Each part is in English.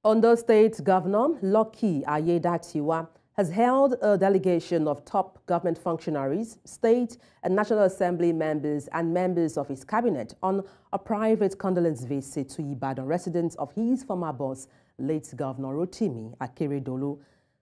Ondo State Governor Rotimi Akeredolu has held a delegation of top government functionaries, state and National Assembly members and members of his cabinet on a private condolence visit to Ibadan residents of his former boss, late Governor Rotimi Akeredolu.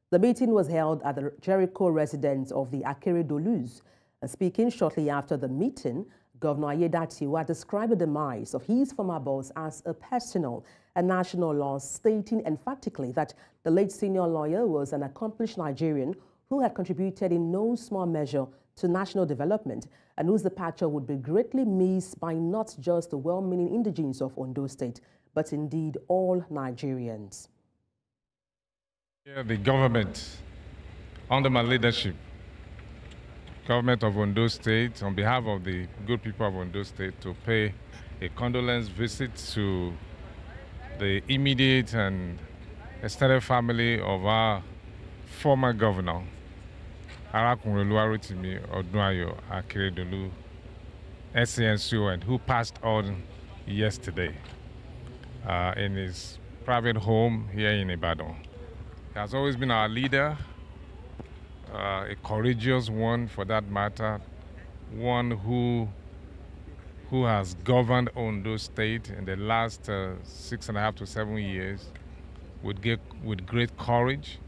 The meeting was held at the Jericho residence of the Akeredolus. Speaking shortly after the meeting, Governor Akeredolu described the demise of his former boss as a personal and national loss, stating emphatically that the late senior lawyer was an accomplished Nigerian who had contributed in no small measure to national development and whose departure would be greatly missed by not just the well-meaning indigenes of Ondo State, but indeed all Nigerians. Yeah, the government, under my leadership, Government of Ondo State, on behalf of the good people of Ondo State, to pay a condolence visit to the immediate and extended family of our former governor, Governor Rotimi Ondo Akeredolu, SCNCO, and who passed on yesterday in his private home here in Ibadan. He has always been our leader, a courageous one for that matter, one who has governed Ondo State in the last 6.5 to 7 years with great courage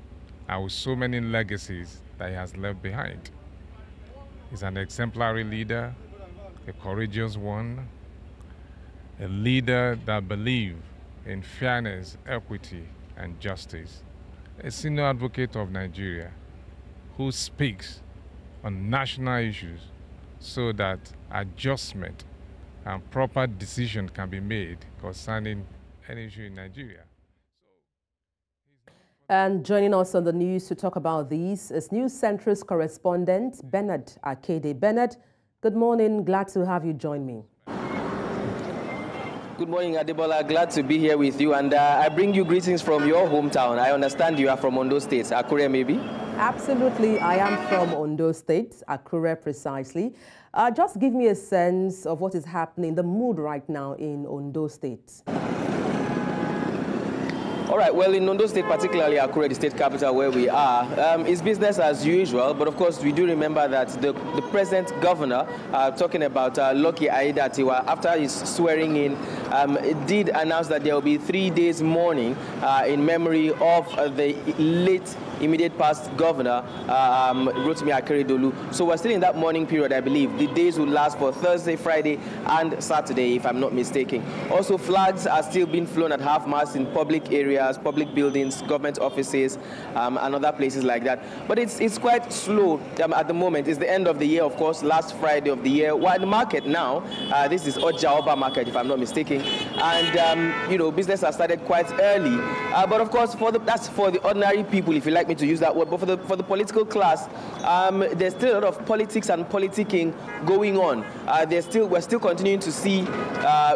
and with so many legacies that he has left behind. He's an exemplary leader, a courageous one, a leader that believes in fairness, equity, and justice, a senior advocate of Nigeria who speaks on national issues so that adjustment and proper decision can be made concerning any issue in Nigeria. And joining us on the news to talk about these is News Central's correspondent, Bernard Akede. Bernard, good morning. Glad to have you join me. Good morning, Adebola. Glad to be here with you. And I bring you greetings from your hometown. I understand you are from Ondo State, Akure maybe? Absolutely. I am from Ondo State, Akure precisely. Just give me a sense of what is happening, the mood right now in Ondo State. All right, well, in Ondo State, particularly Akure, the state capital where we are, it's business as usual. But of course, we do remember that the present governor, talking about Rotimi Akeredolu, after his swearing in, did announce that there will be 3 days mourning in memory of the late immediate past governor, Rotimi Akeredolu. So we're still in that mourning period, I believe. The days will last for Thursday, Friday, and Saturday, if I'm not mistaken. Also, flags are still being flown at half-mast in public areas, public buildings, government offices, and other places like that. But it's quite slow at the moment. It's the end of the year, of course, last Friday of the year. While the market now, this is Ojaoba market, if I'm not mistaken, and you know, business has started quite early. But of course, that's for the ordinary people, if you like me to use that word. But for the political class, there's still a lot of politics and politicking going on. We're still continuing to see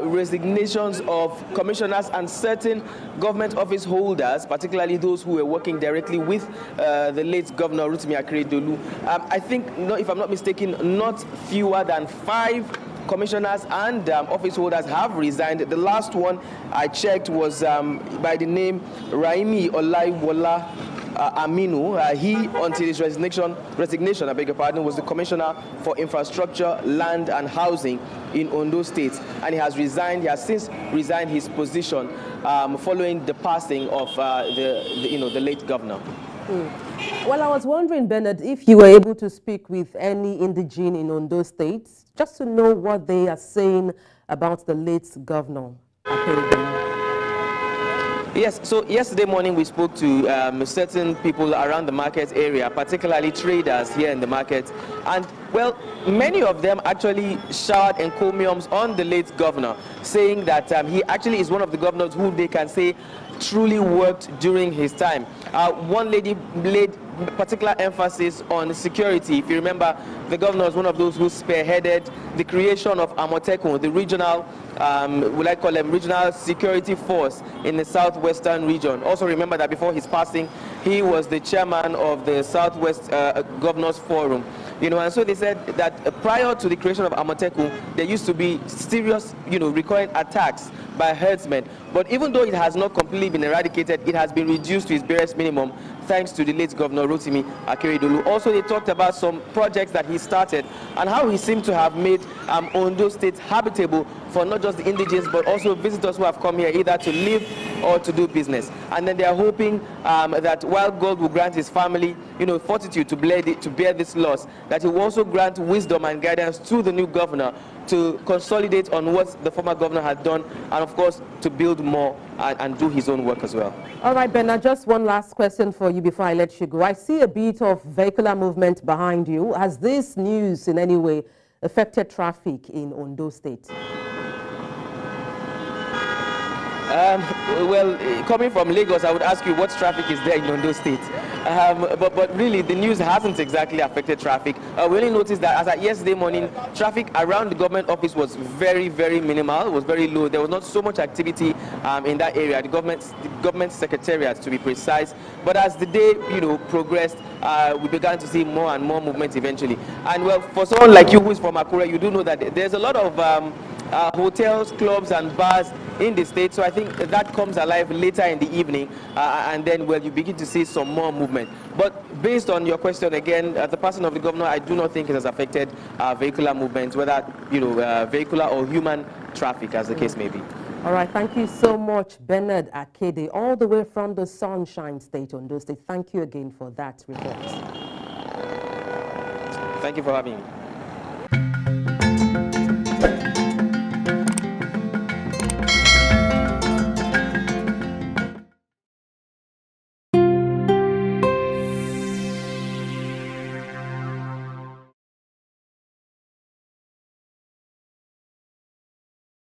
resignations of commissioners and certain government office holders, particularly those who were working directly with the late Governor Rotimi Akeredolu. I think, if I'm not mistaken, not fewer than 5 commissioners and office holders have resigned. The last one I checked was by the name Raimi Olaiwola Aminu. He, until his resignation, I beg your pardon, was the Commissioner for Infrastructure, Land and Housing in Ondo State, and he has resigned. He has since resigned his position following the passing of the late governor. Well, I was wondering, Bernard, if you were able to speak with any indigene in Ondo State, just to know what they are saying about the late governor. Yes, so yesterday morning we spoke to certain people around the market area, particularly traders here in the market. And, well, many of them actually showered encomiums on the late governor, saying that he actually is one of the governors who they can say truly worked during his time. One lady laid particular emphasis on security. If you remember, the governor was one of those who spearheaded the creation of Amotekun, the regional, would I call them, regional security force in the southwestern region. Also remember that before his passing, he was the chairman of the Southwest Governors Forum. And so they said that prior to the creation of Amotekun, there used to be serious, recurrent attacks by herdsmen. But even though it has not completely been eradicated, it has been reduced to its barest minimum thanks to the late Governor Rotimi Akeredolu. Also, they talked about some projects that he started and how he seemed to have made Ondo State habitable for not just the indigenes but also visitors who have come here either to live or to do business. And then they are hoping that while God will grant his family, fortitude to bear this loss, that he will also grant wisdom and guidance to the new governor to consolidate on what the former governor had done, and of course to build more and do his own work as well. All right, Bernard, just one last question for you before I let you go. I see a bit of vehicular movement behind you. Has this news in any way affected traffic in Ondo State? Well, coming from Lagos, I would ask you what traffic is there in Ondo State. But really, the news hasn't exactly affected traffic. We only noticed that as at yesterday morning, traffic around the government office was very, very minimal. It was very low. There was not so much activity in that area, the government secretariat to be precise. But as the day, progressed, we began to see more and more movement eventually. And well, for someone like you who is from Akure, you do know that there's a lot of hotels, clubs and bars in the state, so I think that comes alive later in the evening, and then you begin to see some more movement. But based on your question again, the passing of the governor, I do not think it has affected vehicular movements, whether vehicular or human traffic, as the case may be. All right, thank you so much, Bernard Akede, all the way from the Sunshine State, Ondo State. Thank you again for that report. Thank you for having me.